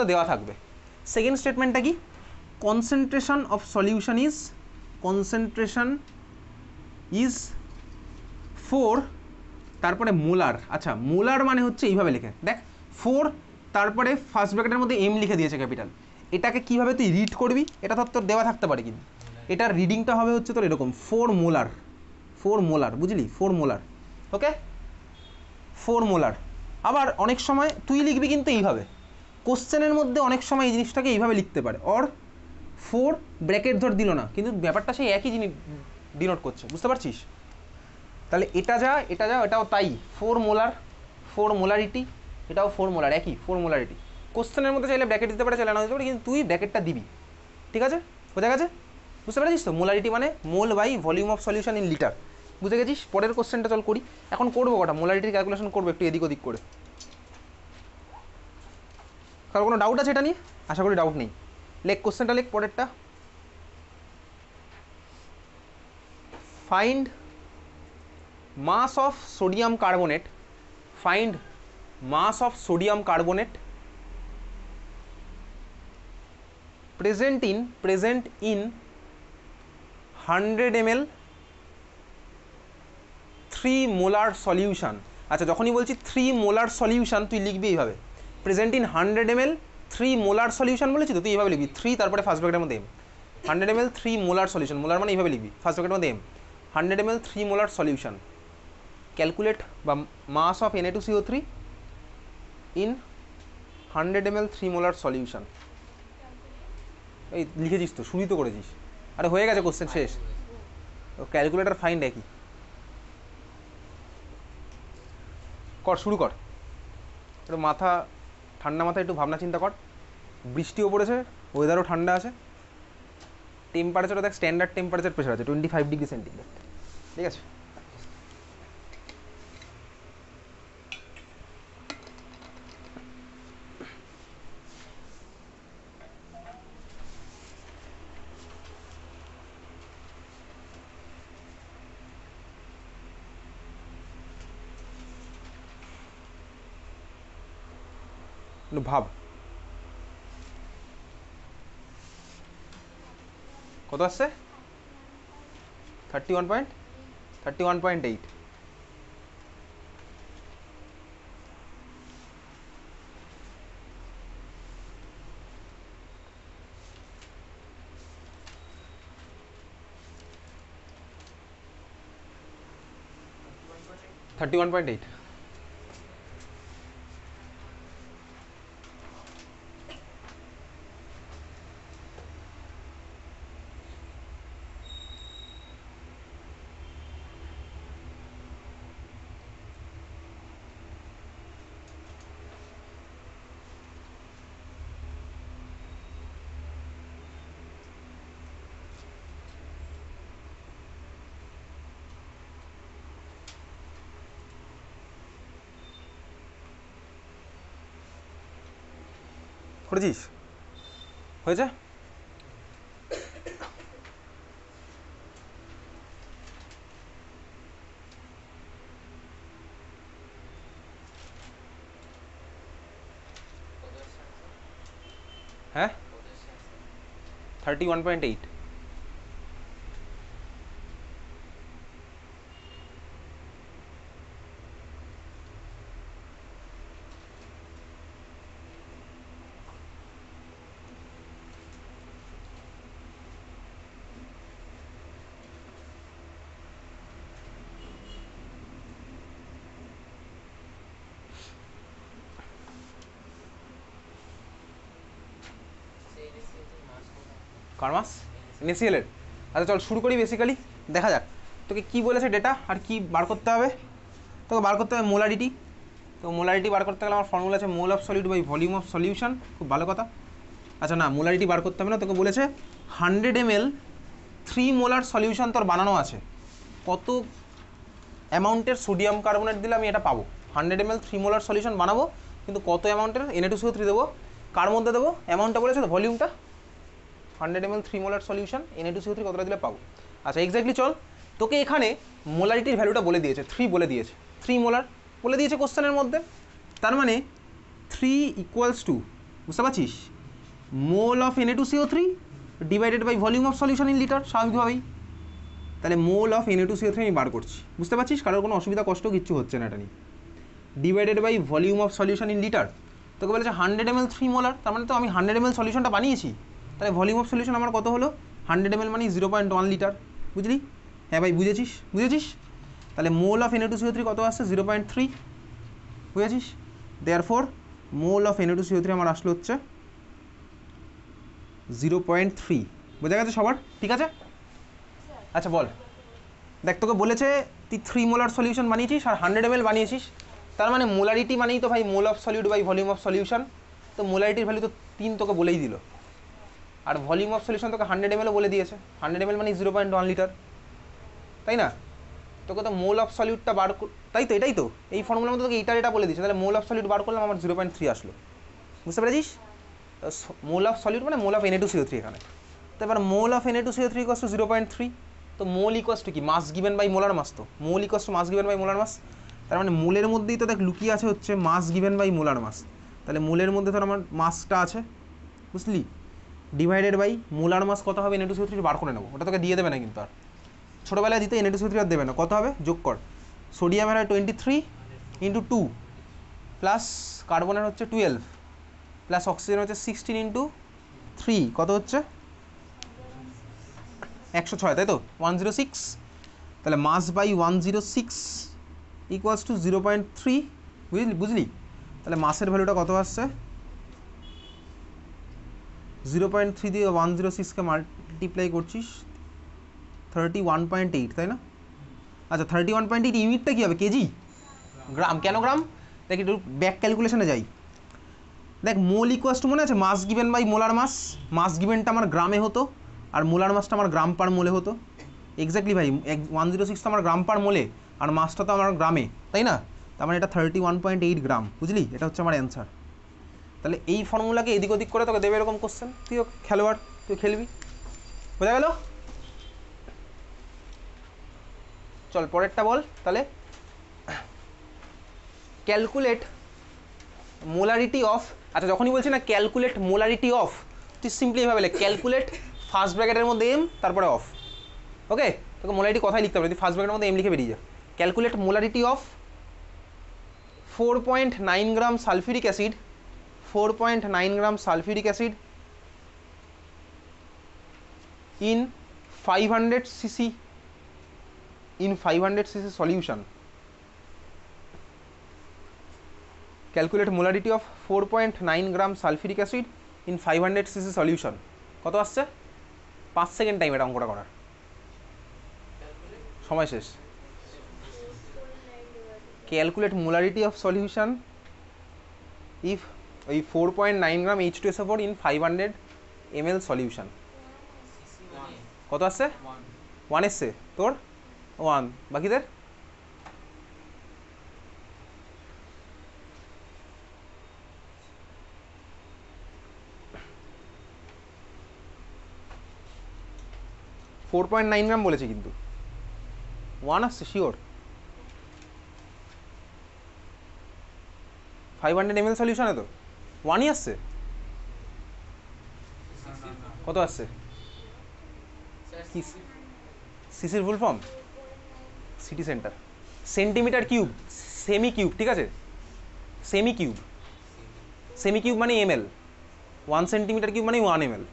মধ্যে দেওয়া থাকবে। সেকেন্ড স্টেটমেন্টটা কি, কনসেন্ট্রেশন অফ সলিউশন ইজ 4 তারপরে মোলার। আচ্ছা মোলার মানে হচ্ছে এইভাবে লিখে দেখ 4 তারপরে ফার্স্ট ব্র্যাকেটের মধ্যে এম লিখে দিয়েছে ক্যাপিটাল। এটাকে কিভাবে তুই রিড করবি এটা তোর দেওয়া থাকতে পারে, কিন্তু এটার রিডিংটা হবে হচ্ছে তোর এরকম 4 মোলার, বুঝলি 4 মোলার। ওকে 4 মোলার। আবার অনেক সময় তুই লিখবি কিন্তু এইভাবে, কোশ্চেনের মধ্যে অনেক সময় এই জিনিসটাকে এইভাবে লিখতে পারে, অর 4 ব্র্যাকেট ধর দিল না, কিন্তু ব্যাপারটা সেই একই জিনিস ডিনোট করছে, বুঝতে পারছিস? তাহলে এটা যা এটাও তাই, 4 মোলারিটি, এটাও 4 মোলার, একই 4 মোলারিটি। কোশ্চেনের মধ্যে চাইলে ব্র্যাকেট দিতে পারে, চাইলে না দিতে পারে, কিন্তু তুই ব্র্যাকেটটা দিবি, ঠিক আছে? বোঝা গেছে? বুঝতে পেরেছিস তো? মোলারিটি মানে mole by volume of solution in litre, বুঝে গেছিস? পরের কোশ্চেনটা চল করি। এখন করবো কটা মোলারিটির ক্যালকুলেশন করবো একটু এদিক ওদিক করে। কারো কোনো ডাউট আছে এটা নিয়ে? আশা করি ডাউট নেই। লেখ কোশ্চেনটা, লেখ পরেরটা। Find mass of sodium carbonate, find mass of sodium carbonate present in 100 ml 3 molar solution। আচ্ছা যখনই বলছি 3 molar solution তুই লিখবি এইভাবে, present in 100 ml 3 molar solution বলেছি তো, তুই এইভাবে লিখবি 3 তারপরে ফার্স্ট ব্র্যাকেটের মধ্যে M, 100 ml 3 molar solution, molar মানে এইভাবে লিখবি ফার্স্ট ব্র্যাকেটের মধ্যে M, 100 ml 3 molar solution, calculate বা mass of Na2CO3 in 100 ml 3 molar solution। এই লিখেছিস তো, শুরুই তো করেছিস, আরে হয়ে গেছে কোশ্চেন শেষ। ক্যালকুলেটার ফাইন্ড একই কর, শুরু কর। একটু মাথা ঠান্ডা মাথায় একটু ভাবনা চিন্তা কর, বৃষ্টিও পড়েছে, ওয়েদারও ঠান্ডা আছে, টেম্পারেচারও দেখ স্ট্যান্ডার্ড টেম্পারেচার প্রেশার আছে 25 ডিগ্রি সেন্টিগ্রেড, ঠিক আছে? একটু ভাব কত আসছে, 31.8। করেছিস? হয়েছে? হ্যাঁ 31.8। কার মাস? NaCl এর। আচ্ছা চল শুরু করি, বেসিক্যালি দেখা যাক তোকে কি বলেছে ডেটা আর কি বার করতে হবে। তোকে বার করতে হবে মোলারিটি। তো মোলারিটি বার করতে গেলে আমার ফর্মুলা আছে mole of solid by volume of solution, খুব ভালো কথা। আচ্ছা না, মোলারিটি বার করতে হবে না, তোকে বলেছে 100 ml 3 মোলার সলিউশন তোর বানানো আছে, কত অ্যামাউন্টের সোডিয়াম কার্বনেট দিলে আমি এটা পাবো। 100 ml 3 মোলার সলিউশন বানাবো, কিন্তু কত অ্যামাউন্টের Na2CO3 দেবো, কার মধ্যে দেবো, অ্যামাউন্টটা বলেছে তো, ভলিউমটা 100 ml 3 মোলার সলিউশন Na2CO3 কতটা দিলে পাবো। আচ্ছা এক্স্যাক্টলি চল, তোকে এখানে মোলারিটির ভ্যালুটা বলে দিয়েছে, 3 বলে দিয়েছে, 3 মোলার বলে দিয়েছে কোশ্চেনের মধ্যে। তার মানে 3 = বুঝতে পারছিস? Mole of Na2CO3 divided by volume of solution in litre, স্বাভাবিকভাবেই। তাহলে মোল অফ Na2CO3 আমি বার করছি, বুঝতে পারছিস? কারোর কোনো অসুবিধা কষ্ট কিচ্ছু হচ্ছে না এটা নিয়ে। Divided by volume of solution in litre, তোকে বলেছে 100 ml 3 মোলার, তার মানে তো আমি 100 ml সলিউশনটা বানিয়েছি, তাহলে ভলিউম অফ সলিউশন আমার কত হলো? 100 ml মানে 0.1 লিটার, বুঝলি? হ্যাঁ ভাই, বুঝেছিস? তাহলে মোল অফ Na2CO3 কত আসছে? 0.3, বুঝেছিস? দেয়ারফর মোল অফ Na2CO3 আমার আসলো হচ্ছে 0.3। বোঝা গেছে সবার? ঠিক আছে, আচ্ছা বল। দেখ, তোকে বলেছে তুই 3 মোলার সলিউশন বানিয়েছিস আর 100 ml বানিয়েছিস, তার মানে মোলারিটি মানেই তো ভাই mole of solute by volume of solution. তো মোলারিটির ভ্যালু তো 3 তোকে বলেই দিল, আর ভলিউম অফ সলিউশন তোকে 100 ml বলে দিয়েছে। 100 ml মানে 0.1 লিটার, তাই না? তোকে তো মোল অফ সলিউডটা বার, তাই তো, এটাই তো, এই ফর্মুলার মধ্যে তোকে এটা বলে দিচ্ছে। তাহলে মোল অফ সলিউড বার করলাম, আমার 0.3 আসলো, বুঝতে পেরেছিস? মোল অফ সলিউড মানে মোল অফ Na2CO3 এখানে। তো এবার মোল অফ Na2CO3 ইকুয়াস টু 0.3। তো মোল ইকুয়াস টু কি? Mass given by molar mass. তো mole equals to mass given by molar mass, তার মানে মোলের মধ্যেই তো দেখ লুকিয়ে আছে হচ্ছে mass given by molar mass. তাহলে মোলের মধ্যে ধর আমার মাসটা আছে, বুঝলি? ডিভাইডেড বাই মোলার মাস কত হবে Na2CO3 বার করে নেবো, ওটা তোকে দিয়ে দেবে না কিন্তু। আর ছোটোবেলায় দিতে Na2CO3 আর দেবে না। কত হবে? যোগ কর। সোডিয়ামের হয় 23 ইন্টু 2 প্লাস কার্বনের হচ্ছে 12 প্লাস অক্সিজেন হচ্ছে 16 ইন্টু 3, কত হচ্ছে? 106, তাই তো? 106। তাহলে মাস বাই 106 ইকুয়ালস টু 0.3, বুঝলি? তাহলে মাসের ভ্যালুটা কত আসছে? 0.3 দিয়ে 106কে মাল্টিপ্লাই করছিস 31.8, তাই না? আচ্ছা, 31.8 ইউনিটটা কী হবে? কেজি? গ্রাম? কেন গ্রাম? দেখ একটু ব্যাক ক্যালকুলেশনে যাই। দেখ, মোল ইকুয়াস টু মনে আছে মাস গিভেন বাই মোলার মাস। মাস গিভেনটা আমার গ্রামে হতো আর মোলার মাসটা আমার গ্রাম পার মোলে হতো। এক্স্যাক্টলি ভাই, 106 তো আমার গ্রাম পার মোলে আর মাসটা তো আমার গ্রামে, তাই না? তার মানে এটা 31.8 গ্রাম, বুঝলি? এটা হচ্ছে আমার অ্যান্সার। তাহলে এই ফর্মুলাকে এদিক ওদিক করে তোকে দেবে এরকম কোশ্চেন, তুইও খেলোয়াড়, তুই খেলবি। বোঝা গেল? চল পরেরটা বল তাহলে। ক্যালকুলেট মোলারিটি অফ, আচ্ছা যখনই বলছি না ক্যালকুলেট মোলারিটি অফ, তুই সিম্পলি এভাবে লেখ, ক্যালকুলেট ফার্স্ট ব্র্যাকেটের মধ্যে এম তারপরে অফ। ওকে, তোকে মোলারিটি কথাই লিখতে হবে, তুই ফার্স্ট ব্র্যাকেটের মধ্যে এম লিখে বেরিয়ে যা। Calculate molarity of 4.9 gram sulphuric acid, 4.9 gram sulphuric acid in 500 cc solution. Calculate molarity of 4.9 gram sulfuric acid in 500 cc solution. কত আসছে? 5 সেকেন্ড টাইম এটা অঙ্কটা করার সময় শেষ। Calculate molarity of solution if ওই 4.9 গ্রাম H2SO4 in 500 ml solution. কত আসছে? 1 এসছে তোর, 1 বাকিদের? $4.9 গ্রাম বলেছে কিন্তু 1 আসছে শিওর। 500 ml সলিউশনে তো 1ই আসছে। কত আসছে? সিসির full form city centre, centimetre cube, semi cube, ঠিক আছে? সেমি কিউব, সেমি কিউব মানে ml, 1 সেন্টিমিটার কিউব মানে 1 ml।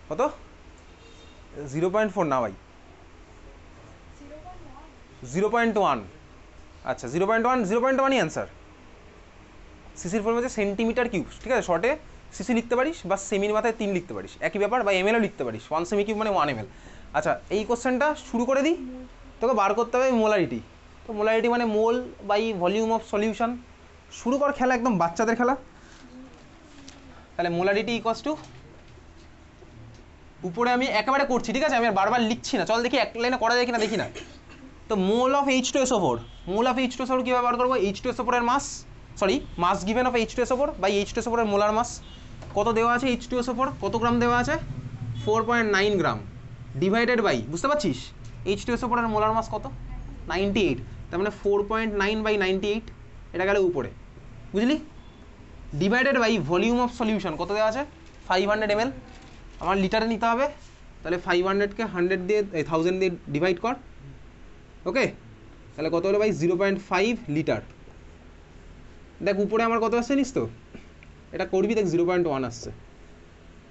কত? 0.4 না ভাই, 0.1। আচ্ছা 0.1ই অ্যান্সার। সিসির ফর্ম হচ্ছে সেন্টিমিটার কিউব, ঠিক আছে? শর্টে সিসি লিখতে পারিস বা সেমির মাথায় 3 লিখতে পারিস, একই ব্যাপার, বা এমএলও লিখতে পারিস। 1 সেমি কিউব মানে 1 ml। আচ্ছা, এই কোশ্চেনটা শুরু করে দিই। তোকে বার করতে হবে মোলারিটি। তো মোলারিটি মানে mole by volume of solution. শুরু কর খেলা, একদম বাচ্চাদের খেলা। তাহলে মোলারিটি ইকুয়ালস টু, উপরে আমি একেবারে করছি, ঠিক আছে? আমি আর বারবার লিখছি না, চল দেখি এক লাইনে করা যায় কিনা, দেখি না। তো mole of H2SO4, mole of H2SO4 কীভাবে বার করবো? H2SO4 এর mass, sorry mass given of H2SO4 by H2SO4 এর মোলার মাস। কত দেওয়া আছে H2SO4? কত গ্রাম দেওয়া আছে? 4.9 গ্রাম ডিভাইডেড বাই, বুঝতে পারছিস? H2SO4 এর মোলার মাস কত? 98। তার মানে 4.9 বাই 98, এটা গেলে উপরে, বুঝলি? Divided by volume of solution কত দেওয়া আছে 500 ml, আমার লিটারে নিতে হবে, তাহলে 500কে 100 দিয়ে 1000 দিয়ে ডিভাইড কর, ওকে, তাহলে কত হলো ভাই 0.5 লিটার। দেখ উপরে আমার কত আসছে নিস তো, এটা করবি দেখ 0.1 আসছে,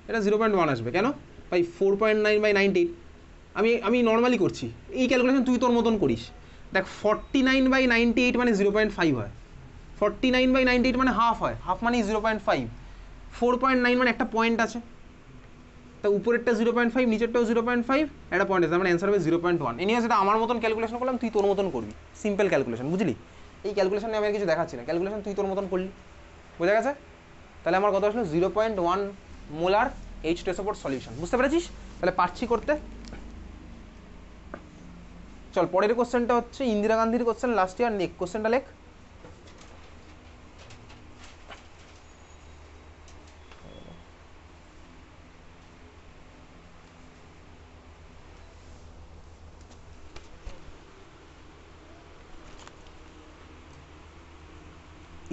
এটা 0.1 আসবে কেন ভাই 4.9/98, আমি নর্মালি করছি, এই ক্যালকুলেশন তুই তোর মতন করিস। দেখ 49/98 মানে 0.5 হয়, 49/98 মানে হাফ হয়, হাফ মানে 0.5, 4.9 মানে একটা পয়েন্ট আছে, তা উপরেরটা 0.5 নিচেরটাও 0.5, একটা পয়েন্ট আছে, আমার অ্যান্সার হবে 0.1। এনিওয়েজ এটা আমার মতন ক্যালকুলেশন করলাম, তুই তোর মতন করবি, সিম্পল ক্যালকুলেশন, বুঝলি? এই ক্যালকুলেশনে আমি আর কিছু দেখাচ্ছি না, ক্যালকুলেশন তুই তোর মতন করলি, বোঝা গেছে? তাহলে আমার কত আসলো 0.1 মোলার H2SO4 সলিউশন, বুঝতে পেরেছিস? তাহলে পারছি করতে। চল পরের কোশ্চেনটা হচ্ছে ইন্দিরা গান্ধীর কোশ্চেন, লাস্ট ইয়ার, নেক্সট কোশ্চেনটা লেখ।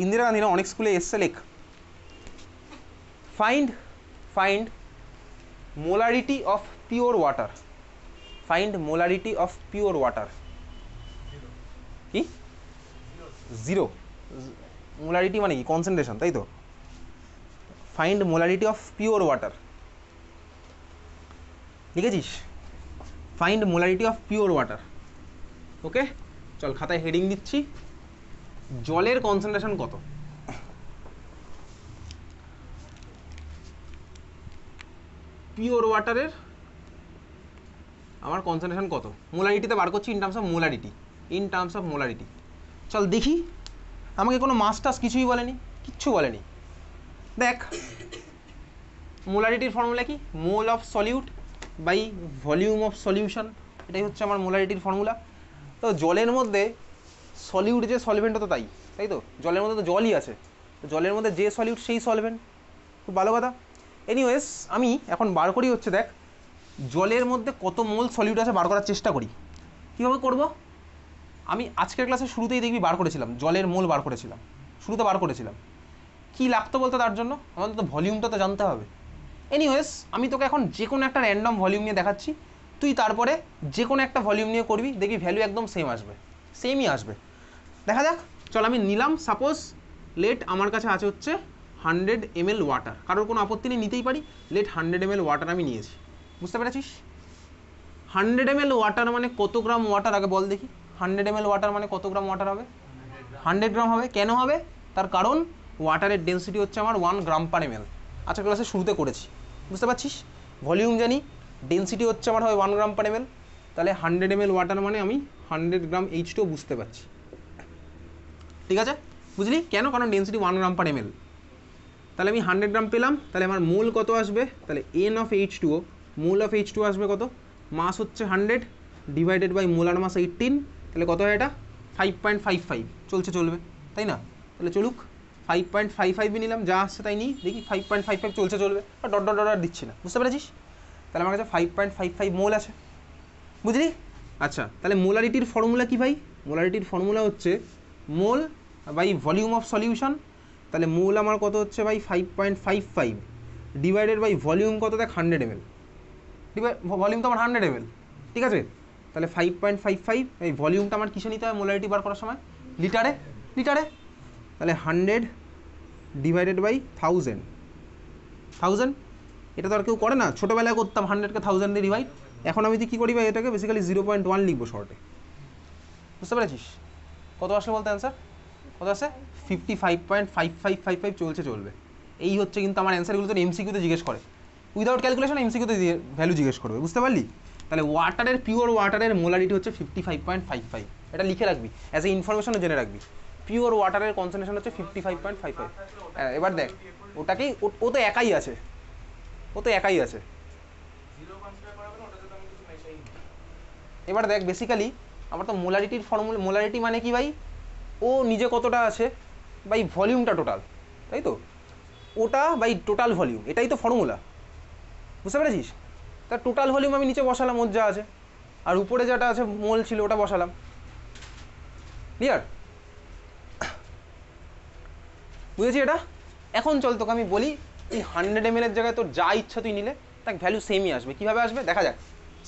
ইন্দিরা গান্ধী না, অনেক স্কুলে এসছে, লেখ find molarity of pure water, find molarity of pure water, কি জিরো, মোলারিটি মানে কি কনসেন্ট্রেশন, তাই তো? Find molarity of pure water লিখেছিস, find molarity of pure water, okay. চল খাতায় হেডিং দিচ্ছি, জলের কনসেন্ট্রেশন কত, পিওর ওয়াটারের আমার কনসেন্ট্রেশন কত, মোলারিটিতে বার করছি, ইন টার্মস অফ মোলারিটি। চল দেখি, আমাকে কোনো মাস টাস কিছুই বলেনি, কিচ্ছু বলেনি। দেখ মোলারিটির ফর্মুলা কি, mole of solute by volume of solution, এটাই হচ্ছে আমার মোলারিটির ফর্মুলা। তো জলের মধ্যে সলিউট যে সলভেন্ট তো তাই তো, জলের মধ্যে তো জলই আছে, তো জলের মধ্যে যে সলিউট সেই সলভেন্ট, খুব ভালো কথা। এনিওয়েজ আমি এখন বার করি হচ্ছে, দেখ জলের মধ্যে কত মোল সলিউট আছে বার করার চেষ্টা করি। কীভাবে করব, আমি আজকের ক্লাসে শুরুতেই দেখবি বার করেছিলাম, জলের মোল বার করেছিলাম, শুরুতে বার করেছিলাম। কী লাগতো বলতে তার জন্য আমাদের তো ভলিউমটা তো জানতে হবে। এনিওয়েজ আমি তোকে এখন যে কোনো একটা র্যান্ডম ভলিউম নিয়ে দেখাচ্ছি, তুই তারপরে যে কোনো একটা ভলিউম নিয়ে করবি, দেখবি ভ্যালু একদম সেম আসবে, সেমই আসবে, দেখা যাক। চল আমি নিলাম, সাপোজ লেট আমার কাছে আছে হচ্ছে 100 ml ওয়াটার, কারোর কোনো আপত্তি নেই, নিতেই পারি, লেট 100 ml ওয়াটার আমি নিয়েছি, বুঝতে পেরেছিস? 100 ml ওয়াটার মানে কত গ্রাম ওয়াটার, আগে বল দেখি, 100 ml ওয়াটার মানে কত গ্রাম ওয়াটার হবে? 100 গ্রাম হবে। কেন হবে? তার কারণ ওয়াটারের ডেন্সিটি হচ্ছে আমার 1 গ্রাম পার ml, আচ্ছা ক্লাসে শুরুতে করেছি, বুঝতে পারছিস? ভলিউম জানি, ডেন্সিটি হচ্ছে আমার হয় 1 গ্রাম পার ml, তাহলে 100 ml ওয়াটার মানে আমি 100 গ্রাম H2 বুঝতে পারছি, ঠিক আছে? বুঝলি কেন? কারণ ডেন্সিটি 1 গ্রাম পার ml, তাহলে আমি 100 গ্রাম পেলাম, তাহলে আমার মোল কত আসবে, তাহলে N of H2O, mole of H2 আসবে কত, মাস হচ্ছে 100 ডিভাইডেড বাই মোলার মাস 18, তাহলে কত হয় এটা 5.55, চলবে তাই না? তাহলে চলুক, 5.55 নিলাম, যা আসছে তাই নিই, দেখি 5.55 চলবে, আর ডট ডট ডট দিচ্ছি না, বুঝতে পেরেছিস? তাহলে আমার কাছে 5.55 মোল আছে, বুঝলি? আচ্ছা তাহলে মোলারিটির ফর্মুলা কি ভাই? মোলারিটির ফর্মুলা হচ্ছে মোল বাই ভলিউম অফ সলিউশন, তাহলে মোল আমার কত হচ্ছে ভাই 5.55 ডিভাইডেড বাই ভলিউম কত, দেখ 100 ml, ভলিউম তো আমার 100 ml, ঠিক আছে? তাহলে 5.55, এই ভলিউমটা আমার কিসে নিতে হয় মোলারিটি বার করার সময়, লিটারে, তাহলে 100 ডিভাইডেড বাই 1000, এটা তো আর কেউ করে না, ছোটোবেলায় করতাম 100কে 1000 দিয়ে ডিভাইড, এখন আমি কী করি ভাই, এটাকে বেসিক্যালি 0.1 লিখবো শর্টে, বুঝতে পেরেছিস? কত আসলে বলতে অ্যান্সার কত আসে, 55.5555 চলবে। এই হচ্ছে কিন্তু আমার অ্যান্সারগুলো তো এমসিকিউতে জিজ্ঞেস করে, উইদাউট ক্যালকুলেশন এমসিকিউতে ভ্যালু জিজ্ঞেস করবে, বুঝতে পারলি? তাহলে ওয়াটারের, পিওর ওয়াটারের মোলারিটি হচ্ছে 55.55, এটা লিখে রাখবি, অ্যাজ এ ইনফরমেশনও জেনে রাখবি, পিওর ওয়াটারের কনসেন্ট্রেশন হচ্ছে 55.55। এবার দেখ ওটাকেই, ও তো একাই আছে, এবার দেখ বেসিক্যালি আমার তো মোলারিটির ফর্মুলা, মোলারিটি মানে কি ভাই, ও নিজে কতটা আছে বাই ভলিউমটা টোটাল, তাই তো, ওটা বাই টোটাল ভলিউম, এটাই তো ফর্মুলা, বুঝতে পেরেছিস? তার টোটাল ভলিউম আমি নিচে বসালাম, ওর যা আছে, আর উপরে যেটা আছে মোল ছিল ওটা বসালাম, ক্লিয়ার? বুঝেছি এটা? এখন চল তোকে আমি বলি এই 100 ml এর জায়গায় তোর যা ইচ্ছা তুই নিলে তার ভ্যালু সেমই আসবে। কীভাবে আসবে দেখা যাক।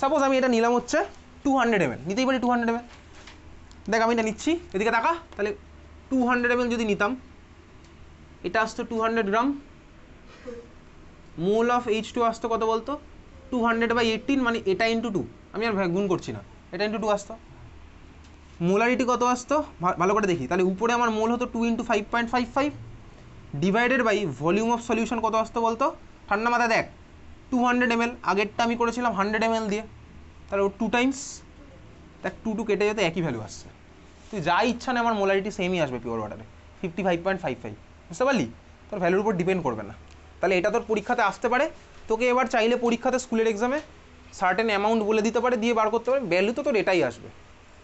সাপোজ আমি এটা নিলাম হচ্ছে 200 ml, নিতেই পারি 200 ml। দেখ আমি এটা নিচ্ছি, এদিকে তাকা। তাহলে 200 ml যদি নিতাম, এটা আসতো 200 গ্রাম। মোল অফ H2 আসতো কত বলতো, 200/18, মানে এটা ইন্টু 2, আমি আর গুণ করছি না, এটা ইন্টু 2 আসতো। মোলারিটি কত আসতো ভালো করে দেখি, তাহলে উপরে আমার মোল হতো 2 × 5.55 divided by volume of solution কত আসতো বলতো। ঠান্ডা মাথায় দেখ, 200 ml, আগেরটা আমি করেছিলাম 100 ml দিয়ে, তাহলে ও 2 টাইমস, দেখ 2 কেটে যেতে একই ভ্যালু আসছে। তুই যা ইচ্ছা না, আমার মোলারিটি সেমই আসবে পিওর ওয়াটারে, 55.55, বুঝতে পারলি? তোর ভ্যালুর উপর ডিপেন্ড করবে না। তাহলে এটা তোর পরীক্ষাতে আসতে পারে, তোকে এবার চাইলে পরীক্ষাতে স্কুলের এক্সামে সার্টেন অ্যামাউন্ট বলে দিতে পারে, দিয়ে বার করতে পারে, ভ্যালু তো তোর এটাই আসবে,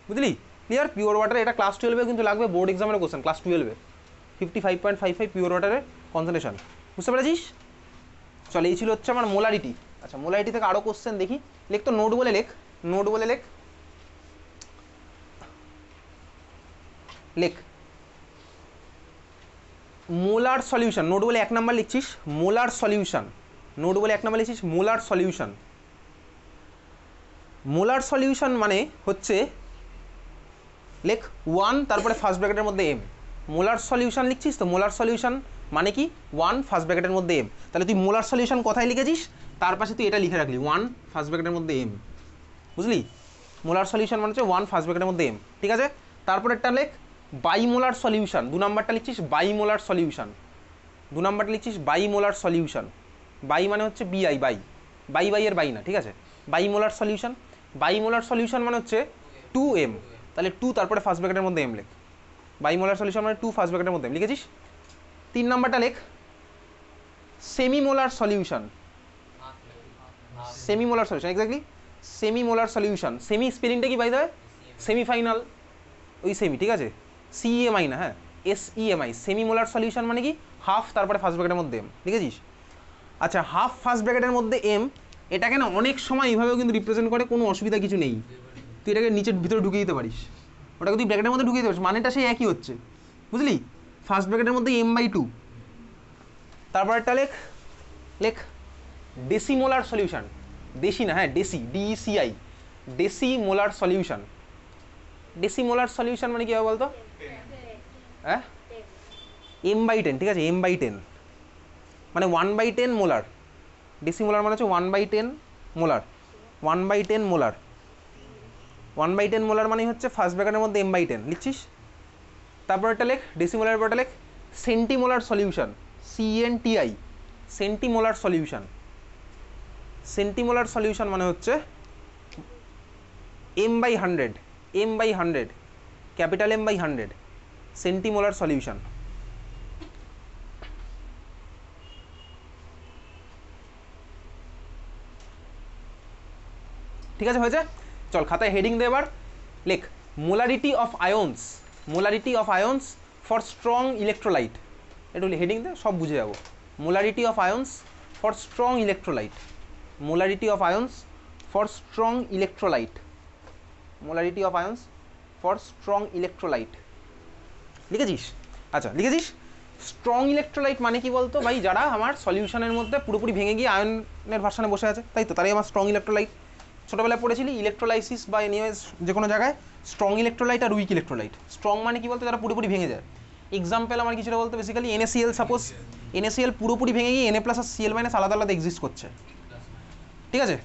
বুঝলি? ক্লিয়ার? পিওর ওয়াটারে এটা ক্লাস 12-এ কিন্তু লাগবে, বোর্ড এক্সামের কোশ্চেন, ক্লাস 12-এ 55.55 পিওর ওয়াটারের কনসেন্ট্রেশন, বুঝতে পেরেছিস? চল, এই ছিল হচ্ছে আমার মোলারিটি। আচ্ছা, মোলারিটি থেকে আরও কোশ্চেন দেখি, লেখ তো, নোট বলে লেখ, নোট বলে লেখ, লেখ মোলার সলিউশন। নোট বলে 1 নাম্বার লিখছিস, মোলার সলিউশন। নোট বলে 1 নাম্বার লিখছিস মোলার সলিউশন। মোলার সলিউশন মানে হচ্ছে, লেখ 1, তারপরে ফার্স্ট ব্র্যাকেটের মধ্যে এম। মোলার সলিউশন লিখছিস তো, মোলার সলিউশন মানে কি 1 ফার্স্ট ব্র্যাকেটের মধ্যে এম। তাহলে তুই মোলার সলিউশন কথায় লিখেছিস, তার পাশে তুই এটা লিখে রাখলি 1 ফার্স্ট ব্র্যাকেটের মধ্যে এম, বুঝলি? মোলার সলিউশন মানে হচ্ছে 1 ফার্স্ট ব্র্যাকেটের মধ্যে এম, ঠিক আছে? তারপরে একটা লেখ বাইমোলার সলিউশন। 2 নাম্বারটা লিখছিস বাইমোলার সলিউশন। 2 নাম্বারটা লিখছিস বাইমোলার সলিউশন। বাই মানে হচ্ছে বিআই, বাই, বাই বাই এর বাই না, ঠিক আছে? বাইমোলার সলিউশন। বাইমোলার সলিউশন মানে হচ্ছে 2m, তাহলে 2 তারপরে ফার্স্ট ব্র্যাকেটের মধ্যে এম লেখ। বাইমোলার সলিউশন মানে 2 ফার্স্ট ব্র্যাকেটের মধ্যে এম লিখেছিস। 3 নাম্বারটা লেখ semimolar solution. Semimolar solution, exactly semimolar solution. Semi স্পেলিংটা কি বাই দ্য ওয়ে? সেমিফাইনাল, ওই সেমি, ঠিক আছে? CEMI না, হ্যাঁ SEMI। সেমিমোলার সলিউশন মানে কি হাফ তারপরে ফার্স্ট ব্র্যাকেটের মধ্যে এম, লিখেছিস? আচ্ছা, হাফ ফার্স্ট ব্র্যাকেটের মধ্যে এম, এটাকে না অনেক সময় এইভাবেও কিন্তু রিপ্রেজেন্ট করে, কোনো অসুবিধা কিছু নেই। তুই এটাকে নিচের ভিতরে ঢুকিয়ে দিতে পারিস, ওটাকে তুই ব্র্যাকেটের মধ্যে ঢুকিয়ে দিতে পারিস, মানেটা সেই একই হচ্ছে, বুঝলি? ফার্স্ট ব্র্যাকেটের মধ্যে m/2। তারপর একটা লেখ, লেখ ডেসিমোলার সলিউশন। দেশি না, হ্যাঁ deci, DECI, decimolar solution. Decimolar solution মানে কি হবে বলতো? হ্যাঁ m/10, ঠিক আছে? m/10 মানে 1/10 মোলার। ডেসিমোলার মানে হচ্ছে 1/10 মোলার, 1/10 মোলার। 1/10 মোলার মানে হচ্ছে ফার্স্ট ব্র্যাকেটের মধ্যে m/10 লিখছিস। তারপর একটা লেখ ডেসিমোলার পরটা লেখ centimolar solution, CENTI, centimolar solution. Centimolar solution মানে হচ্ছে m/100, m/100, capital m/100, centimolar solution. ঠিক আছে, হয়েছে? চল খাতায় হেডিং দে এবার, লেখ molarity of ions, molarity of ions for strong electrolyte. একটু হেডিং দে, সব বুঝে যাবো। Molarity of ions for strong electrolyte, molarity of ions for strong electrolyte, molarity of ions for strong electrolyte, লিখেছিস? আচ্ছা, লিখেছিস। স্ট্রং ইলেকট্রোলাইট মানে কি বলতো ভাই? যারা আমার সলিউশনের মধ্যে পুরোপুরি ভেঙে গিয়ে আয়নের ভার্সনে বসে আছে, তাই তো, তারাই আমার স্ট্রং ইলেকট্রোলাইট। ছোটোবেলায় পড়েছিলি ইলেকট্রোলাইসিস বা এনিওয়েজ যে কোনো জায়গায়, স্ট্রং ইলেকট্রোলাইট আর উইক ইলেকট্রোলাইট। স্ট্রং মানে কি বলতো? যারা পুরোপুরি ভেঙে যায়। এক্সাম্পল আমার কিছুটা বলতে, বেসিক্যালি NaCl, সাপোজ NaCl পুরোপুরি ভেঙে গিয়ে Na+ আর Cl- আলাদা আলাদা এক্সিস্ট করছে, ঠিক আছে?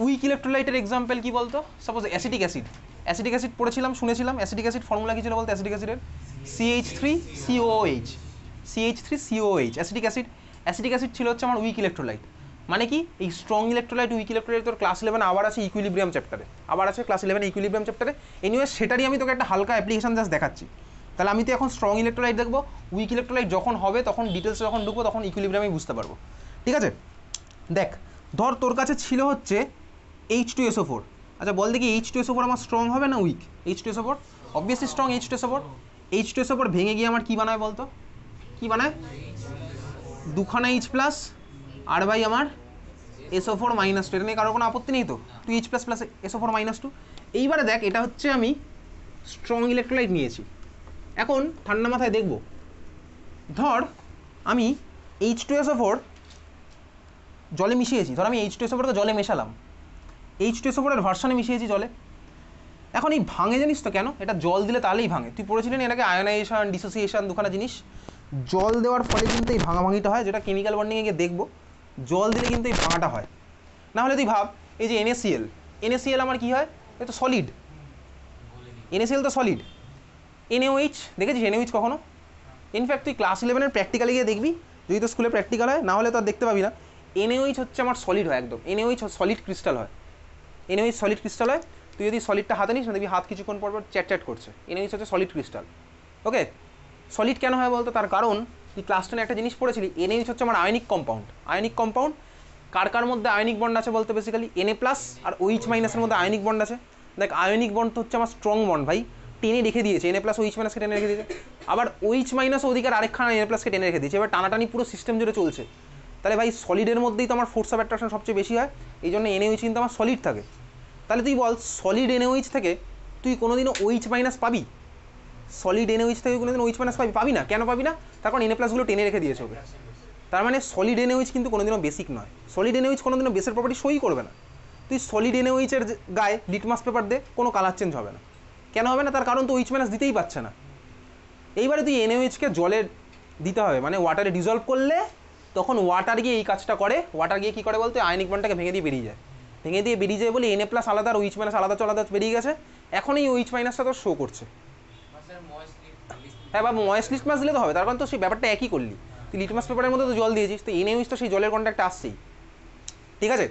উইক ইলেকট্রোলাইটের এক্সাম্পল কি বলতো? Suppose acetic acid. Acetic acid পড়েছিলাম, শুনেছিলাম। অ্যাসিটিক অ্যাসিড ফর্মুলা কি ছিল বলতো? অ্যাসিটিক অ্যাসিডের CH3COOH, CH3COOH acetic acid. Acetic acid ছিল হচ্ছে আমার উইক ইলেকট্রোলাইট। মানে কি এই স্ট্রং ইলেকট্রোলাইট, উইক ইলেকট্রোলাইট তোর ক্লাস 11 আবার আছে ইকুইলিব্রিয়াম চ্যাপ্টারে, আবার আছে ক্লাস 11 ইকুইলিব্রিয়াম চ্যাপ্টারে। এনিওয়েজ সেটারই আমি তোকে একটা হালকা অ্যাপ্লিকেশন জাস্ট দেখাচ্ছি। তাহলে আমি তো এখন স্ট্রং ইলেকট্রোলাইট দেখবো, উইক ইলেকট্রোলাইট যখন হবে তখন ডিটেলস যখন ঢুকবো তখন ইকুইলিব্রিয়ামই বুঝতে পারবো, ঠিক আছে? দেখ, ধর তোর কাছে ছিল হচ্ছে H2SO4। আচ্ছা বল দেখি H2SO4 আমার স্ট্রং হবে না week? H2SO4 obviously strong. H2SO4, H2SO4 ভেঙে গিয়ে আমার কি বানায় বলতো? কি বানায়? 2খানা H+ আর ভাই আমার SO4-2। এটা নিয়ে কারোর কোনো আপত্তি নেই তো? 2H+ plus SO4-2। এইবারে দেখ, এটা হচ্ছে আমি স্ট্রং ইলেকট্রোলাইট নিয়েছি। এখন ঠান্ডা মাথায় দেখব, ধর আমি H2SO4 জলে মিশিয়েছি, ধর আমি H2SO4কে জলে মেশালাম, H2SO4 ভার্সনে মিশিয়েছি জলে। এখন এই ভাঙে জানিস তো কেন? এটা জল দিলে তাহলেই ভাঙে। তুই পড়েছিলেন এটাকে আয়োনাইজেশন, ডিসোসিয়েশন, দুখানা জিনিস। জল দেওয়ার ফলে কিন্তু এই ভাঙাভাঙিটা হয়, যেটা কেমিক্যাল বন্ডিংয়ে গিয়ে দেখবো। জল দিলে কিন্তু এই ভাঙাটা হয়। না হলে তুই ভাব, এই যে NaCl আমার কি হয়? এ তো সলিড, NaCl তো সলিড। NaOH দেখেছিস NaOH কখনো? ইনফ্যাক্ট তুই ক্লাস 11-এর প্র্যাকটিক্যালে গিয়ে দেখবি, যদি তো স্কুলে প্র্যাকটিক্যাল হয়, না হলে তো আর দেখতে পাবি না। NaOH হচ্ছে আমার সলিড হয় একদম, NaOH সলিড ক্রিস্টাল হয়, NaOH সলিড ক্রিস্টাল হয়। তুই যদি সলিডটা হাতে নিস না, দেখবি হাত কিছুক্ষণ পর চ্যাট করছে। NaOH হচ্ছে সলিড ক্রিস্টাল। ওকে, সলিড কেন হয় বলতো? তার কারণ তুই ক্লাস 10-এ একটা জিনিস পড়েছিলি, NaOH হচ্ছে আমার আয়নিক কম্পাউন্ড। কার মধ্যে আয়নিক বন্ড আছে বলতে? বেসিক্যালি Na+ আর OH- এর মধ্যে আয়নিক বন্ড আছে। দেখ, আয়নিক বন্ড তো হচ্ছে আমার স্ট্রং বন্ড ভাই, টেনে রেখে দিয়েছে, Na+ OH- কে টেনে রেখে দিয়েছে। আবার OH- ওদিকে আরেকখানা Na+ কে টেনে রেখে দিয়েছে। এবার টানাটানি পুরো সিস্টেম জুড়ে চলছে। তাহলে ভাই সলিডের মধ্যেই তো আমার ফোর্স অফ অ্যাট্রাকশন সবচেয়ে বেশি হয়, এই জন্য NaOH কিন্তু আমার সলিড থাকে। তাহলে তুই বল, সলিড NaOH থেকে তুই কোনোদিনও OH- পাবি? সলিড NaOH থেকে কোনোদিন OH- পাবি না। কেন পাবি না? তার কারণ Na+ গুলো টেনে রেখে দিয়েছে ওকে। তার মানে সলিড NaOH কিন্তু কোনোদিনও বেসিক নয়। সলিড NaOH কোনোদিনও বেসের প্রপার্টি সই করবে না। তুই সলিড NaOH-এর গায়ে লিটমাস পেপার দে, কোনো কালার চেঞ্জ হবে না। কেন হবে না? তার কারণ তো OH- দিতেই পারছে না। এইবারে তুই NaOH-কে জলে দিতে হবে, মানে ওয়াটারে ডিজলভ করলে তখন ওয়াটার গিয়ে এই কাজটা করে। ওয়াটার গিয়ে কী করে বলতে? আয়নিক বন্ডটাকে ভেঙে দিয়ে বেরিয়ে যায় বলে Na+ আলাদা আর OH- আলাদা বেরিয়ে গেছে। এখন এই OH- তো শো করছে। হ্যাঁ, বা ময়েস্ট লিটমাস দিলে তো হবে, তার কারণ তো সেই ব্যাপারটা একই করলি। তুই লিটমাস পেপারের মধ্যে তো জল দিয়েছিস, তো NaOH তো সেই জলের কন্ট্যাক্টে আসছেই। ঠিক আছে,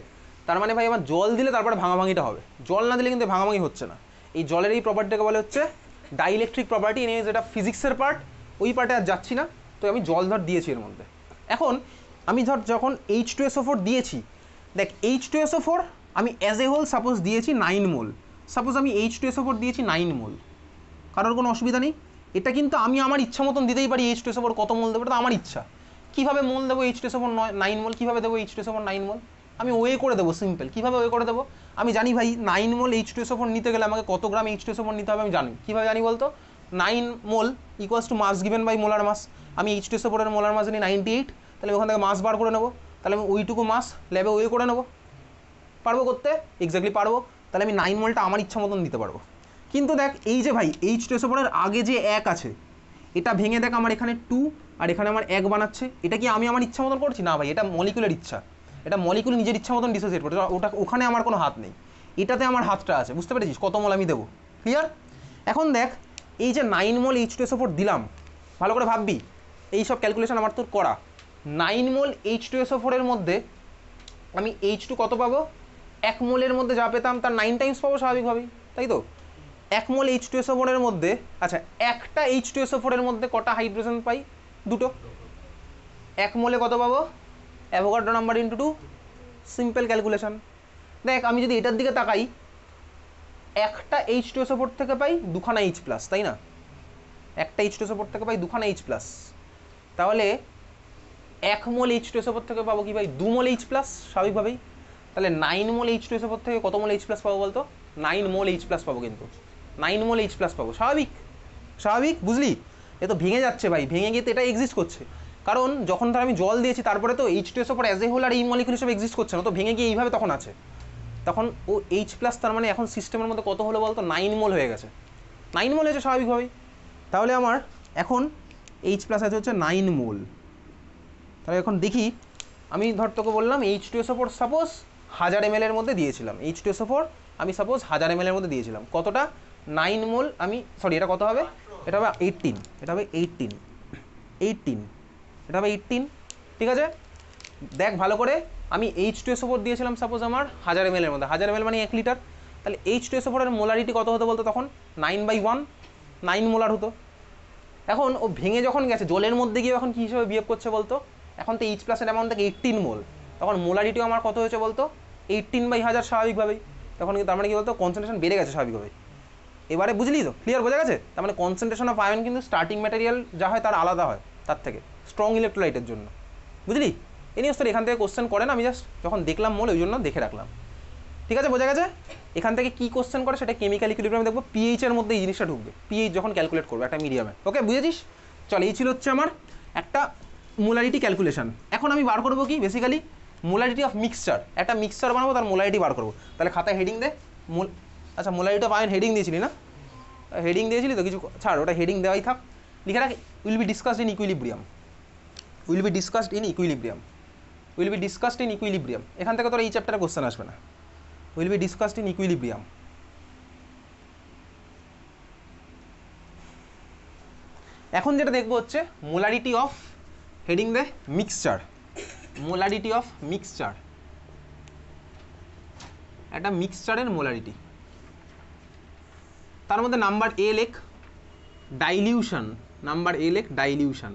তার মানে ভাই আমার জল দিলে তারপরে ভাঙাভাঙিটা হবে, জল না দিলে কিন্তু ভাঙাভাঙি হচ্ছে না। এই জলের এই প্রপার্টিটাকে বলে হচ্ছে ডাইইলেকট্রিক প্রপার্টি। NaOH যেটা ফিজিক্সের পার্ট, ওই পার্টে আর যাচ্ছি না। তো আমি জল ধর দিয়েছি এর মধ্যে। এখন আমি ধর যখন H2SO4 দিয়েছি, দেখ H2SO4 আমি অ্যাজ এ হোল সাপোজ দিয়েছি 9 মোল। সাপোজ আমি H2SO4 দিয়েছি 9 মোল, কারোর কোনো অসুবিধা নেই। এটা কিন্তু আমি আমার ইচ্ছা মতন দিতেই পারি। H2SO4 কত মোল দেবো, এটা তো আমার ইচ্ছা। কীভাবে মোল দেবো H2SO4 9 মোল? কীভাবে দেবো H2SO4 9 মোল? আমি ওয়ে করে দেবো, সিম্পল। কীভাবে ওয়ে করে দেবো? আমি জানি ভাই 9 মোল H2SO4 নিতে গেলে আমাকে কত গ্রাম H2SO4 নিতে হবে আমি জানি। কীভাবে জানি বলতো? 9 mole equals to mass given by molar mass. আমি H2SO4 এর মোলার মাস জানি 98, তাহলে ওখান থেকে মাস বার করে নেবো। তাহলে আমি ওইটুকু মাস ল্যাবে ওয়ে করে নেবো। পারবো করতে? এক্স্যাক্টলি পারবো। তাহলে আমি 9 মোলটা আমার ইচ্ছা মতন দিতে পারবো। কিন্তু দেখ, এই যে ভাই H2SO4 এর আগে যে 1 আছে, এটা ভেঙে দেখ আমার এখানে 2 আর এখানে আমার 1 বানাচ্ছে। এটা কি আমি আমার ইচ্ছা মতন করছি? না ভাই, এটা মলিকুলের ইচ্ছা। এটা মলিকুল নিজের ইচ্ছা মতন ডিসোসিয়েট করছে, ওটা ওখানে আমার কোনো হাত নেই। এটাতে আমার হাতটা আছে। বুঝতে পেরেছিস কত মোল আমি দেবো? ক্লিয়ার? এখন দেখ, এই যে 9 মোল H2SO4 দিলাম, ভালো করে ভাববি, এই সব ক্যালকুলেশন আমার তোর করা। 9 মোল H2SO4 এর মধ্যে আমি H2 কত পাবো? 1 মোলের মধ্যে যা পেতাম তার 9 টাইমস পাবো স্বাভাবিকভাবেই, তাই তো? 1 মোল H2SO4 এর মধ্যে, আচ্ছা, একটা H2SO4 এর মধ্যে কটা হাইড্রোজেন পাই? দুটো। 1 মোলে কত পাবো? Avogadro number into 2। Simple calculation. দেখ, আমি যদি এটার দিকে তাকাই, একটা H2SO4 থেকে পাই দুখানা H+, তাই না? একটা H2SO4 থেকে পাই দুখানা H+। তাহলে 1 মোল H2SO4 থেকে পাবো কি ভাই? 2 মোল H+, স্বাভাবিকভাবেই। তাহলে 9 মোল H2SO4 থেকে কত মোল H+ পাবো বলতো? 9 মোল H+ পাবো। কিন্তু 9 মোল H+ পাবো, স্বাভাবিক। বুঝলি? এ তো ভেঙে যাচ্ছে ভাই, ভেঙে গিয়ে তো এটা এক্সিস্ট করছে। কারণ যখন ধর আমি জল দিয়েছি, তারপরে তো H2SO4 অ্যাজ এ হোল আর এই মলিকুল হিসেবে এক্সিস্ট করছে না, তো ভেঙে গিয়ে এইভাবে তখন আছে। তখন ও H+, তার মানে এখন সিস্টেমের মধ্যে কত হলো বলতো? 9 মোল হয়ে গেছে। 9 মোল হয়েছে স্বাভাবিকভাবেই। তাহলে আমার এখন H+ আছে হচ্ছে 9 মোল। তাহলে এখন দেখি, আমি ধর তোকে বললাম H2SO4 সাপোজ 1000 ml এর মধ্যে দিয়েছিলাম। H2SO4 আমি সাপোজ 1000 ml এর মধ্যে দিয়েছিলাম। কতটা? 9 মোল। আমি সরি, এটা কত হবে? এটা হবে 18। এটা হবে 18। এটা হবে 18। ঠিক আছে, দেখ ভালো করে, আমি H2SO4 দিয়েছিলাম সাপোজ আমার 1000 ml এর মধ্যে। 1000 ml মানে 1 লিটার। তাহলে H2SO4 এর মোলারিটি কত হতো বলতো তখন? 9/1, 9 মোলার হতো। এখন ও ভেঙে যখন গেছে জলের মধ্যে গিয়ে এখন কী হিসেবে বিহেভ করছে বলতো? এখন তো H+ এর অ্যামাউন্ট থেকে 18 মোল, তখন মোলারিটিও আমার কত হয়েছে বলতো? 18/1000 স্বাভাবিকভাবেই। তখন তার মানে কি বলতো? কনসেন্ট্রেশন বেড়ে গেছে স্বাভাবিকভাবেই। এবারে বুঝলি তো? ক্লিয়ার, বোঝা গেছে? তার মানে কনসেন্ট্রেশন অফ আয়ন কিন্তু স্টার্টিং ম্যাটেরিয়াল যা হয় তার আলাদা হয় তার থেকে, স্ট্রং ইলেকট্রোলাইটের জন্য। বুঝলি? এই নিয়ে তোর এখান থেকে কোশ্চেন করে না, আমি জাস্ট যখন দেখলাম মোল ওই জন্য দেখে রাখলাম। ঠিক আছে, বোঝা গেছে? এখান থেকে কী কোশ্চেন করে সেটা কেমিক্যাল ইকুইলিব্রিয়ামে দেখবো। পিএইচ এর মধ্যে এই জিনিসটা ঢুকবে, পিএইচ যখন ক্যালকুলেট করবো একটা মিডিয়ামে। ওকে, বুঝেছিস? চল, এই ছিল হচ্ছে আমার একটা মোলারিটি ক্যালকুলেশন। এখন আমি বার করবো কি বেসিক্যালি মোলারিটি অফ মিক্সচার, একটা মিক্সচার বানাবো তার মোলারিটি বার করবো। তাহলে খাতায় হেডিং দে আচ্ছা মোলারিটি অফ আয়ন হেডিং দিয়েছিলি না, হেডিং দিয়েছিলি তো, কিছু ছাড় ওটা হেডিং দেওয়াই থাক, লিখে রাখ will be discussed in equilibrium, will be discussed in equilibrium, will be discussed in equilibrium. এখান থেকে তোর এই চ্যাপ্টারে কোশ্চেন আসবে না, will be discussed in equilibrium. এখন যেটা দেখবো হচ্ছে molarity of heading the mixture, molarity of mixture, একটা মিক্সচারের মোলারিটি। তার মধ্যে নাম্বার এ লেখ ডাইলিউশন, নাম্বার এ লেখ ডাইলিউশন,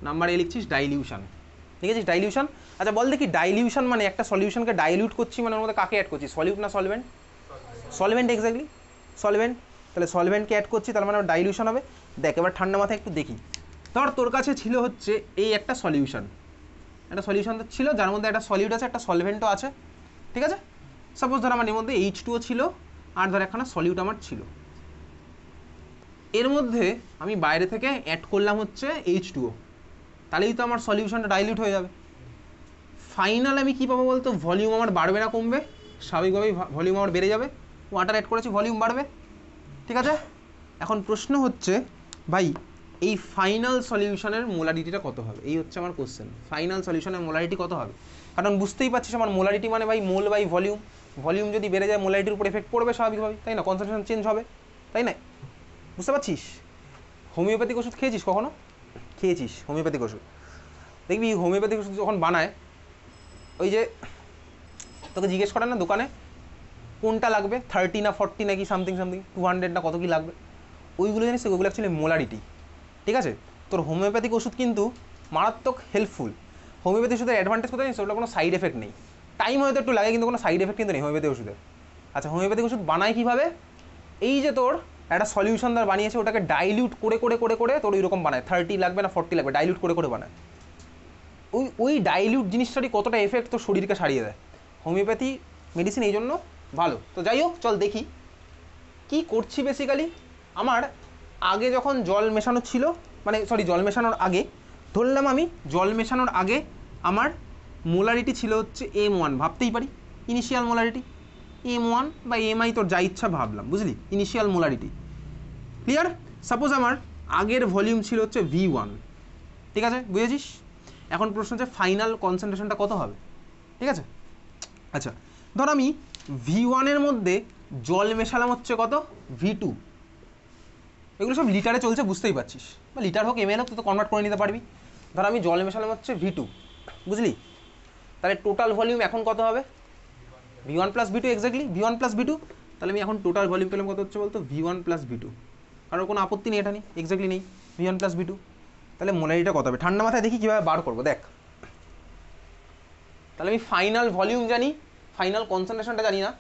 নাম্বার এ লিখছিস ডাইলিউশন, ঠিক আছে ডাইলিউশন। আচ্ছা বল দেখি ডাইলিউশন মানে একটা সলিউশনকে ডাইলিউট করছি মানে ওর মধ্যে কাকে অ্যাড করছি, সলিউট না সলভেন্ট? Solvent, exactly solvent. তাহলে সলভেন্টকে অ্যাড করছি তার মানে ডাইলিউশন হবে। দেখ এবার ঠান্ডা মাথায় একটু দেখি, ধর তোর কাছে ছিল হচ্ছে এই একটা সলিউশন, একটা সলিউশন ছিল যার মধ্যে একটা সলিউট আছে, একটা সলভেন্টও আছে, ঠিক আছে। সাপোজ ধর আমার এর মধ্যে H2O ছিল আর ধর একখানা সলিউট আমার ছিল, এর মধ্যে আমি বাইরে থেকে অ্যাড করলাম হচ্ছে H2O, তাহলেই তো আমার সলিউশনটা ডাইলিউট হয়ে যাবে। ফাইনাল আমি কী পাবো বলতো, ভলিউম আমার বাড়বে না কমবে? স্বাভাবিকভাবেই ভলিউম আমার বেড়ে যাবে, ওয়াটার অ্যাড করেছি ভলিউম বাড়বে, ঠিক আছে। এখন প্রশ্ন হচ্ছে ভাই এই ফাইনাল সলিউশনের মোলারিটিটা কত হবে, এই হচ্ছে আমার কোশ্চেন, ফাইনাল সলিউশনের মোলারিটি কত হবে? কারণ বুঝতেই পারছিস আমার মোলারিটি মানে ভাই মোল বাই ভলিউম, ভলিউম যদি বেড়ে যায় মোলারিটির উপর এফেক্ট পড়বে স্বাভাবিকভাবে, তাই না, কনসেন্ট্রেশন চেঞ্জ হবে, তাই না? বুঝতে পারছিস? হোমিওপ্যাথিক ওষুধ খেয়েছিস কখনো? খেয়েছিস হোমিওপ্যাথিক ওষুধ, দেখবি হোমিওপ্যাথিক ওষুধ যখন বানায় ওই যে তোকে জিজ্ঞেস করে না দোকানে কোনটা লাগবে, 30 না 40 নাকি সামথিং সামথিং 200 না কত কি লাগবে, ওইগুলো জানিস, ওইগুলো অ্যাকচুয়ালি মোলারিটি, ঠিক আছে। তোর হোমিওপ্যাথিক ওষুধ কিন্তু মারাত্মক হেল্পফুল। হোমিওপ্যাথি ওষুধের অ্যাডভান্টেজ কোথায় জানিস, ওটা কোনো সাইড এফেক্ট নেই, টাইম হয়তো একটু লাগে কিন্তু কোনো সাইড এফেক্ট কিন্তু নেই হোমিওপ্যাথিক ওষুধের। আচ্ছা হোমিওপ্যাথিক ওষুধ বানায় কীভাবে, এই যে তোর একটা সলিউশন দ্বারা বানিয়েছে ওটাকে ডাইলিউট করে করে করে করে তোর ওইরকম বানায়, 30 লাগবে না 40 লাগবে, ডাইলিউট করে করে বানায়। ওই ডাইলিউট জিনিসটারই কতটা এফেক্ট তোর শরীরকে সারিয়ে দেয়। হোমিওপ্যাথি মেডিসিন এই জন্য ভালো। তো যাই হোক চল দেখি কি করছি। বেসিক্যালি আমার আগে যখন জল মেশানো ছিল, মানে সরি জল মেশানোর আগে ধরলাম আমি জল মেশানোর আগে আমার মোলারিটি ছিল হচ্ছে M1, ভাবতেই পারি ইনিশিয়াল মোলারিটি M1 বা MI তোর যা ইচ্ছা ভাবলাম, বুঝলি, ইনিশিয়াল মোলারিটি ক্লিয়ার। সাপোজ আমার আগের ভলিউম ছিল হচ্ছে V1, ঠিক আছে, বুঝেছিস। এখন প্রশ্ন হচ্ছে ফাইনাল কনসেন্ট্রেশনটা কত হবে, ঠিক আছে। আচ্ছা ধর আমি V1 এর মধ্যে জল মেশালাম হচ্ছে কত, V2, এগুলো সব লিটারে চলছে বুঝতেই পারছিস, বা লিটার হোক ml হোক তুই তো কনভার্ট করে নিতে পারবি। ধর আমি জল মেশালাম হচ্ছে V2, বুঝলি, তাহলে টোটাল ভলিউম এখন কত হবে, V1 + V2, exactly V1 + V2। তাহলে আমি এখন টোটাল ভলিউম পেলাম কত হচ্ছে বলতো, V1 + V2, কারোর কোনো আপত্তি নেই এটা নেই, এক্স্যাক্টলি নেই, V1 + V2। তাহলে মোলারিটিটা কত হবে, ঠান্ডা মাথায় দেখি কীভাবে বার করবো। দেখ তাহলে আমি ফাইনাল ভলিউম জানি, ফাইনাল কনসেন্ট্রেশনটা জানি না,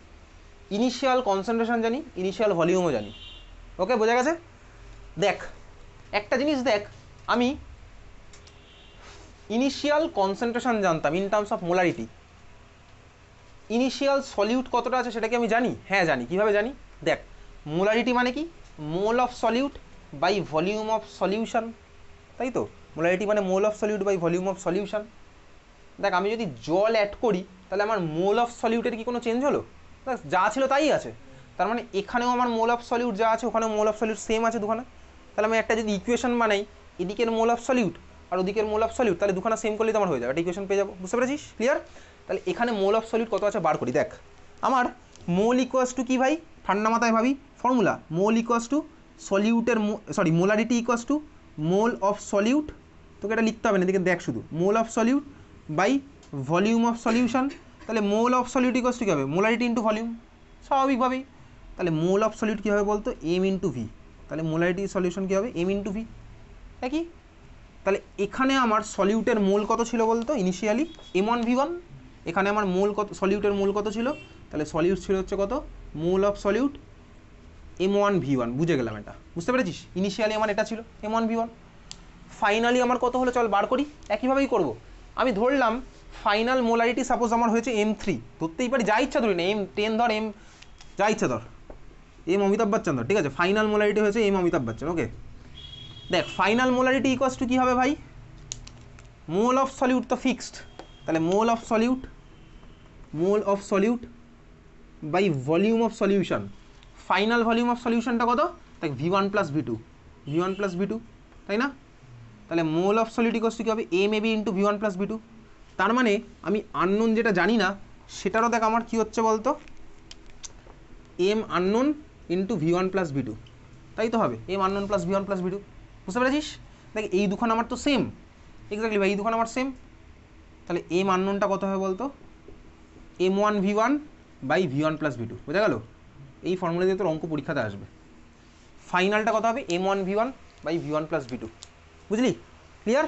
ইনিশিয়াল কনসেন্ট্রেশন জানি, ইনিশিয়াল ভলিউমও জানি, ওকে বোঝা গেছে। দেখ একটা জিনিস দেখ, আমি ইনিশিয়াল কনসেন্ট্রেশন জানতাম in terms of molarity, initial solute কতটা আছে সেটা কি আমি জানি? হ্যাঁ জানি। কীভাবে জানি, দেখ মোলারিটি মানে কি, mole of solute by volume of solution, তাই তো, মোলারিটি মানে mole of solute by volume of solution. দেখ আমি যদি জল অ্যাড করি তাহলে আমার মোল অফ সলিউটের কি কোনো চেঞ্জ হলো? যা ছিল তাই আছে, তার মানে এখানেও আমার মোল অফ সলিউট যা আছে ওখানেও মোল অফ সলিউট সেম আছে দুখানা। তাহলে আমি একটা যদি ইকুয়েশন বানাই, এদিকের মোল অফ সলিউট আর ওদিকের মোল অফ সলিউট, তাহলে দুখানা সেম করলেই তো আমার হয়ে যাবে, একটা ইকুয়েশন পেয়ে যাবো, বুঝতে পেরেছিস, ক্লিয়ার। তাহলে এখানে মোল অফ সলিউট কত আছে বার করি। দেখ আমার মোল ইকুয়াস টু কি ভাই, ঠান্ডা মাথায় ভাবি ফর্মুলা, মোল ইকুয়াস টু সলিউটের sorry molarity equals to mole of solute, তোকে এটা লিখতে হবে না, এদিকে দেখ শুধু mole of solute by volume of solution. তাহলে mole of solute equals to কী হবে, মোলারিটি ইন্টু ভলিউম, স্বাভাবিকভাবেই। তাহলে মোল অফ সলিউট কী হবে বলতো, M × V, তাহলে মোলারিটি সলিউশন কী হবে, M × V, একই। তাহলে এখানে আমার সলিউটের মোল কত ছিল বলতো ইনিশিয়ালি, M1 V1, এখানে আমার মোল কত, সলিউটের মোল কত ছিল, তাহলে সলিউট ছিল হচ্ছে কত, মোল অফ সলিউট M1 V1, বুঝে গেলাম এটা, বুঝতে পেরেছিস। ইনিশিয়ালি আমার এটা ছিল M1 V1, ফাইনালি আমার কত হলো চল বার করি, একইভাবেই করব। আমি ধরলাম ফাইনাল মোলারিটি সাপোজ আমার হয়েছে M3, ধরতেই পারি যা ইচ্ছা ধরি না, M10 ধর, M যা ইচ্ছা ধর, M অমিতাভ বচ্চন ধর, ঠিক আছে, ফাইনাল মোলারিটি হয়েছে M অমিতাভ বচ্চন, ওকে। দেখ ফাইনাল মোলারিটি ইকুয়াস টু কী হবে ভাই, মোল অফ সলিউট তো ফিক্সড, তাহলে mole of solute by volume of solution, final volume of সলিউশনটা কত, তাই V1 প্লাস V2, তাই না? তাহলে mole of solute equals to কী হবে, M AB into V1 plus V2। তার মানে আমি আননোন যেটা জানি না সেটারও দেখ আমার কী হচ্ছে বলতো, M unknown into V1 plus V2, তাই তো হবে, M unknown plus V1 plus V2। বুঝতে পেরেছিস? দেখ এই দুখান আমার তো সেম, এক্স্যাক্টলি ভাই এই দুখান আমার সেম। তাহলে এম আননোনটা কত হবে বলতো, M1 V1 by V1 plus V2, বোঝা গেল? এই ফর্মুলা দিয়ে তোর অঙ্ক পরীক্ষাতে আসবে। ফাইনালটা কত হবে, M1 V1 by V1 plus V2, বুঝলি? ক্লিয়ার?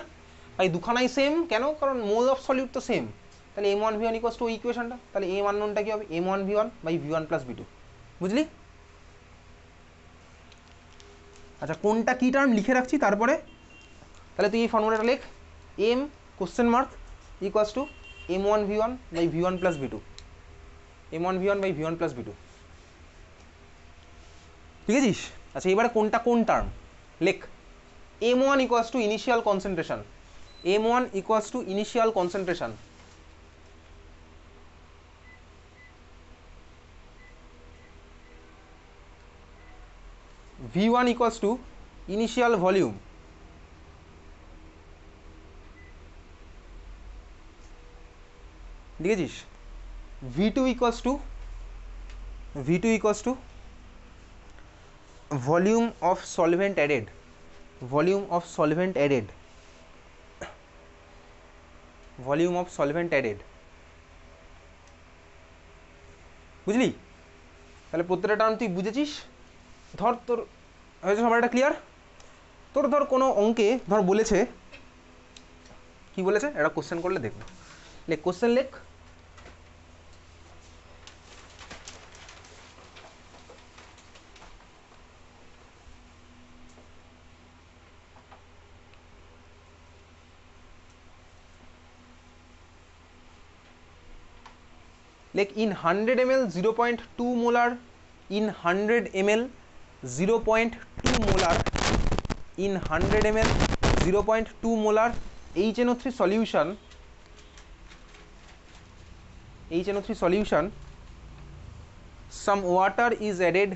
ভাই দুখানাই সেম, কেন? কারণ মোল অফ সলিউট তো সেম। তাহলে M1 V1 ইকুয়ালস টু ওই ইকুয়েশনটা, তাহলে এম আননোনটা কী হবে, M1 V1 by V1 plus V2, বুঝলি? আচ্ছা কোনটা কী টার্ম লিখে রাখছি তারপরে, তাহলে তুই এই ফর্মুলাটা লেখ, M question mark equals to M1 V1 by V1 plus V2, M1 V1 by V1 plus V2, ঠিক আছিস? আচ্ছা এবারে কোনটা কোন টার্ম লেখ, M1 equals to initial concentration, M1 equals to initial concentration, V1 equals to initial volume, দেখেছিস? V2 equals to volume of solvent added, volume of solvent added, বুঝলি? তাহলে প্রত্যেকটা টার্ম তুই বুঝেছিস। ধর তোর হয়েছে সবার এটা ক্লিয়ার? তোর ধর কোনো অঙ্কে ধর বলেছে, কি বলেছে একটা কোশ্চেন করলে দেখবো, লেখ কোশ্চেন লেখ, like in 100 ml 0.2 molar, in 100 ml 0.2 molar, in 100 ml 0.2 molar HNO3 solution, some water is added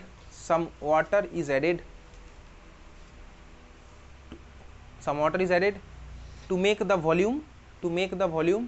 to make the volume